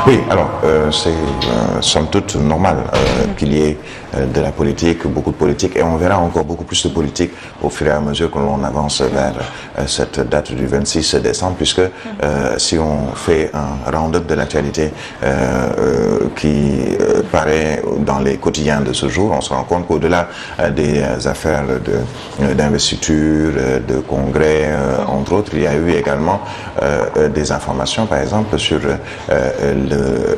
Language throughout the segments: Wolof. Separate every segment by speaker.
Speaker 1: Oui, alors c'est somme toute normal qu'il y ait de la politique, beaucoup de politique, et on verra encore beaucoup plus de politique au fur et à mesure que l'on avance vers cette date du 26 décembre, puisque si on fait un round-up de l'actualité qui paraît dans les quotidiens de ce jour, on se rend compte qu'au-delà des affaires d'investiture, de congrès, entre autres, il y a eu également des informations, par exemple, sur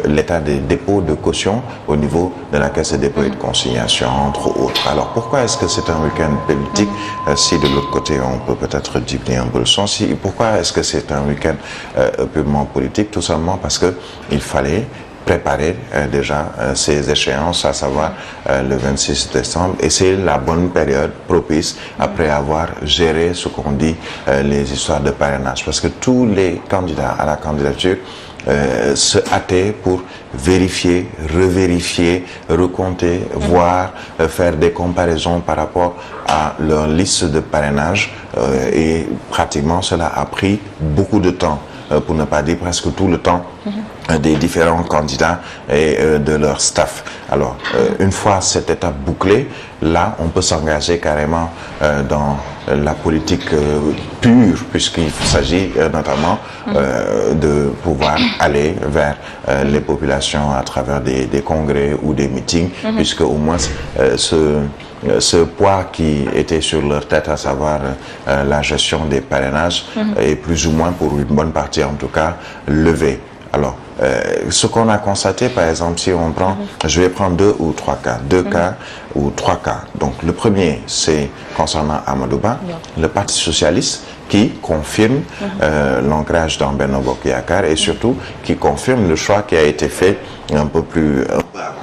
Speaker 1: l'état des dépôts de caution au niveau de la Caisse des dépôts et de consignation, entre autres. Alors, pourquoi est-ce que c'est un week-end politique si de l'autre côté, on peut peut-être diminuer un peu le son? Pourquoi est-ce que c'est un week-end purement politique? Tout simplement parce qu'il fallait préparer déjà ces échéances, à savoir le 26 décembre, et c'est la bonne période propice après avoir géré ce qu'on dit les histoires de parrainage, parce que tous les candidats à la candidature se hâtaient pour vérifier, revérifier, recompter, voir, faire des comparaisons par rapport à leur liste de parrainage, et pratiquement cela a pris beaucoup de temps, pour ne pas dire presque tout le temps des différents candidats et de leur staff. Alors, une fois cette étape bouclée, là, on peut s'engager carrément dans la politique pure, puisqu'il s'agit notamment de pouvoir aller vers les populations à travers des congrès ou des meetings, puisque au moins ce poids qui était sur leur tête, à savoir la gestion des parrainages, est plus ou moins, pour une bonne partie en tout cas, levé. Alors, ce qu'on a constaté, par exemple, si on prend, je vais prendre deux ou trois cas, cas ou trois cas. Donc, le premier, c'est concernant Amadou Ba, le Parti socialiste, qui confirme l'ancrage dans Benno Bokk Yakaar, et surtout qui confirme le choix qui a été fait un peu avant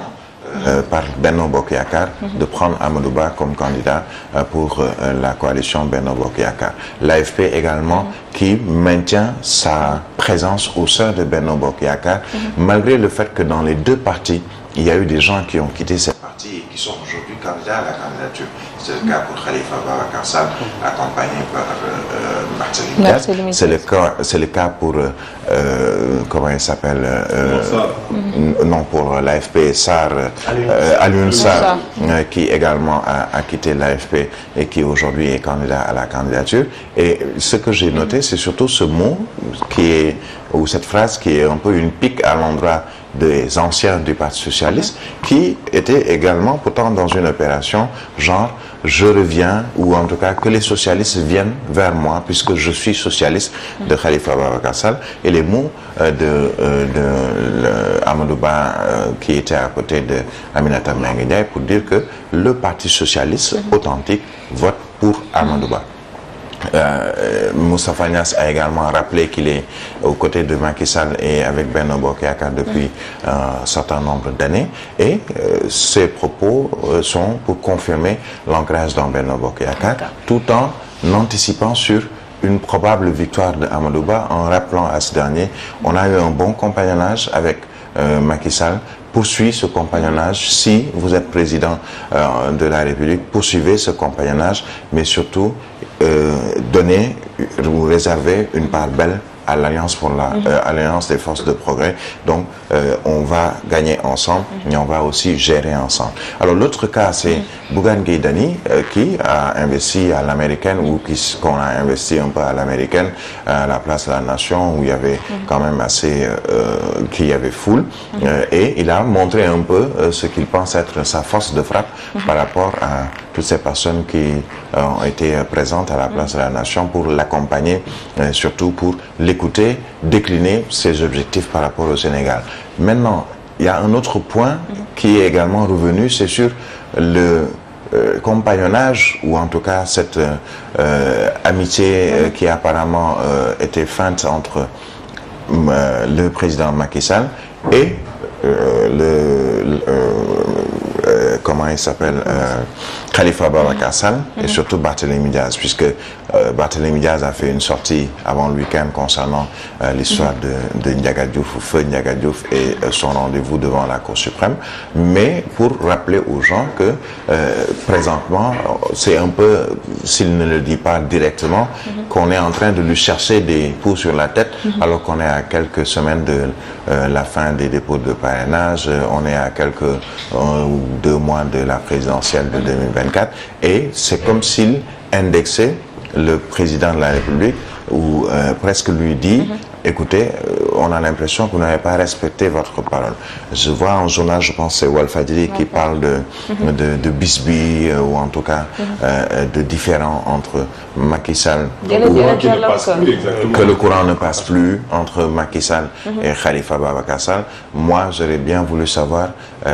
Speaker 1: par Benno Bokk Yakaar de prendre Amadou Ba comme candidat pour la coalition Benno Bokk Yakaar. L'AFP également qui maintient sa présence au sein de Benno Bokk Yakaar, malgré le fait que dans les deux partis, il y a eu des gens qui ont quitté ces partis et qui sont aujourd'hui candidats à la candidature. C'est le cas pour Khalifa Ababacar Sall, accompagné par Barthélémy Dias. C'est le cas pour, comment il s'appelle, non, pour l'AFP, Alioune Sarr, qui également a quitté l'AFP et qui aujourd'hui est candidat à la candidature. Et ce que j'ai noté, c'est surtout ce mot ou cette phrase qui est un peu une pique à l'endroit des anciens du Parti socialiste, qui étaient également pourtant dans une opération genre je reviens, ou en tout cas que les socialistes viennent vers moi puisque je suis socialiste, de Khalifa Ababacar Sall, et les mots de Amadou Ba qui était à côté de Aminata Mbengue Ndiaye pour dire que le Parti socialiste authentique vote pour Amadou Ba. Moustapha Niasse a également rappelé qu'il est aux côtés de Macky Sall et avec Benno Bokk Yakaar depuis un certain nombre d'années, et ces propos sont pour confirmer l'ancrage dans Benno Bokk Yakaar, tout en anticipant sur une probable victoire de Amadou Ba, en rappelant à ce dernier on a eu un bon compagnonnage avec Macky Sall. Poursuivez ce compagnonnage. Si vous êtes président de la République, poursuivez ce compagnonnage, mais surtout donnez ou réservez une part belle à l'Alliance pour l'Alliance des forces de progrès. Donc, on va gagner ensemble, mais on va aussi gérer ensemble. Alors, l'autre cas, c'est Bougane Gueye Dany, qui a investi à l'américaine, ou qu'on a investi un peu à l'américaine, à la place de la Nation, où il y avait quand même assez, qu'il y avait foule, et il a montré un peu ce qu'il pense être sa force de frappe par rapport à toutes ces personnes qui ont été présentes à la place de la Nation pour l'accompagner, surtout pour l'écouter, décliner ses objectifs par rapport au Sénégal. Maintenant, il y a un autre point qui est également revenu, c'est sur le compagnonnage, ou en tout cas cette amitié qui apparemment était feinte entre le président Macky Sall et comment il s'appelle, Khalifa Ababacar Sall et surtout Barthélémy Diaz, puisque Barthélémy Diaz a fait une sortie avant le week-end concernant l'histoire de Ndiaga Diouf, feu Ndiaga Diouf et son rendez-vous devant la Cour suprême, mais pour rappeler aux gens que présentement, c'est un peu, s'il ne le dit pas directement, qu'on est en train de lui chercher des coups sur la tête, alors qu'on est à quelques semaines de la fin des dépôts de parrainage, on est à quelques 1 ou 2 mois de la présidentielle de 2024, et c'est comme s'il indexait le président de la République ou presque lui dit écoutez, on a l'impression que vous n'avez pas respecté votre parole. Je vois un journal, je pense c'est Walfadjri, qui parle de bisbis ou en tout cas de différends entre Macky Sall, que le courant ne passe plus entre Macky Sall et Khalifa Ababacar Sall. Moi, j'aurais bien voulu savoir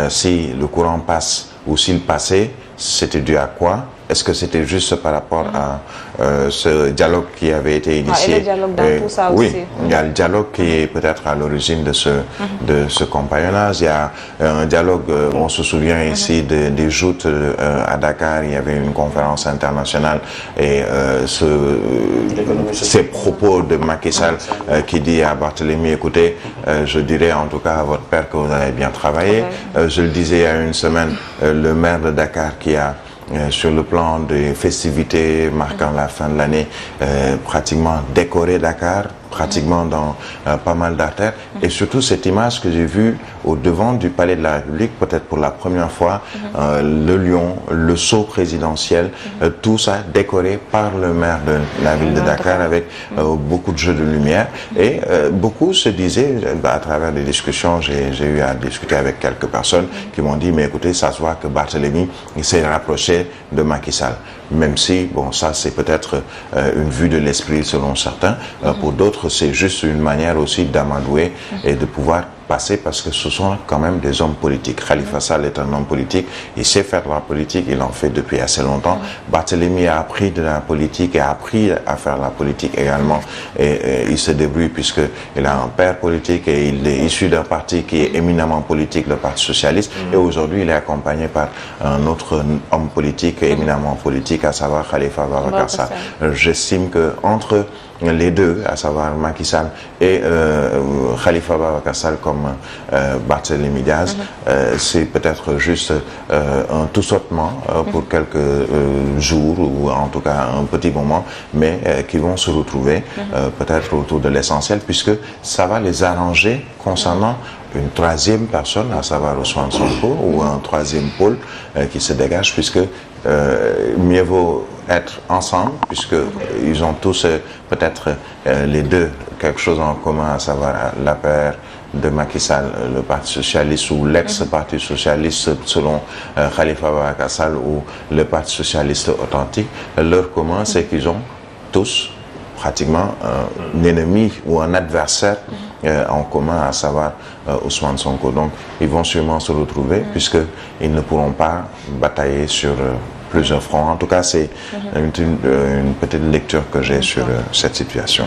Speaker 1: si le courant passe ou s'il passait, c'était dû à quoi? Est-ce que c'était juste par rapport à ce dialogue qui avait été initié?
Speaker 2: Et le dialogue dans tout ça
Speaker 1: oui,
Speaker 2: aussi.
Speaker 1: il y a le dialogue qui est peut-être à l'origine de ce compagnonnage. Il y a un dialogue, on se souvient ici des joutes à Dakar, il y avait une conférence internationale et ces propos de Macky Sall qui dit à Barthélémy, écoutez, je dirais en tout cas à votre père que vous avez bien travaillé. Je le disais il y a une semaine, le maire de Dakar qui a sur le plan des festivités marquant la fin de l'année, pratiquement décoré Dakar, pratiquement dans pas mal d'artères, et surtout cette image que j'ai vue au devant du Palais de la République, peut-être pour la première fois, le lion, le sceau présidentiel, tout ça décoré par le maire de la ville de Dakar avec beaucoup de jeux de lumière, et beaucoup se disaient, à travers des discussions, j'ai eu à discuter avec quelques personnes qui m'ont dit, mais écoutez, ça se voit que Barthélémy s'est rapproché de Macky Sall, même si, bon, ça c'est peut-être une vue de l'esprit selon certains, pour d'autres c'est juste une manière aussi d'amadouer et de pouvoir passer, parce que ce sont quand même des hommes politiques. Khalifa Sall est un homme politique, il sait faire de la politique, il en fait depuis assez longtemps. Barthélémy a appris de la politique et a appris à faire la politique également, et il se débrouille puisqu'il a un père politique et il est issu d'un parti qui est éminemment politique, le Parti Socialiste, et aujourd'hui il est accompagné par un autre homme politique éminemment politique, à savoir Khalifa Ababacar Sall. J'estime que entre les deux, à savoir Macky Sall et Khalifa Ababacar Sall comme Barthélémy Diaz, c'est peut-être juste un tout sautement pour quelques jours ou en tout cas un petit moment, mais qui vont se retrouver peut-être autour de l'essentiel, puisque ça va les arranger concernant une troisième personne, à savoir Ousmane Sonko, ou un troisième pôle qui se dégage, puisque mieux vaut être ensemble, puisqu'ils ont tous peut-être les deux quelque chose en commun, à savoir la paire de Macky Sall, le Parti Socialiste ou l'ex-Parti Socialiste selon Khalifa Ababacar Sall, ou le Parti Socialiste authentique. Leur commun, c'est qu'ils ont tous pratiquement un ennemi ou un adversaire en commun, à savoir Ousmane Sonko. Donc ils vont sûrement se retrouver puisqu'ils ne pourront pas batailler sur plusieurs fronts. En tout cas, c'est une petite lecture que j'ai sur cette situation.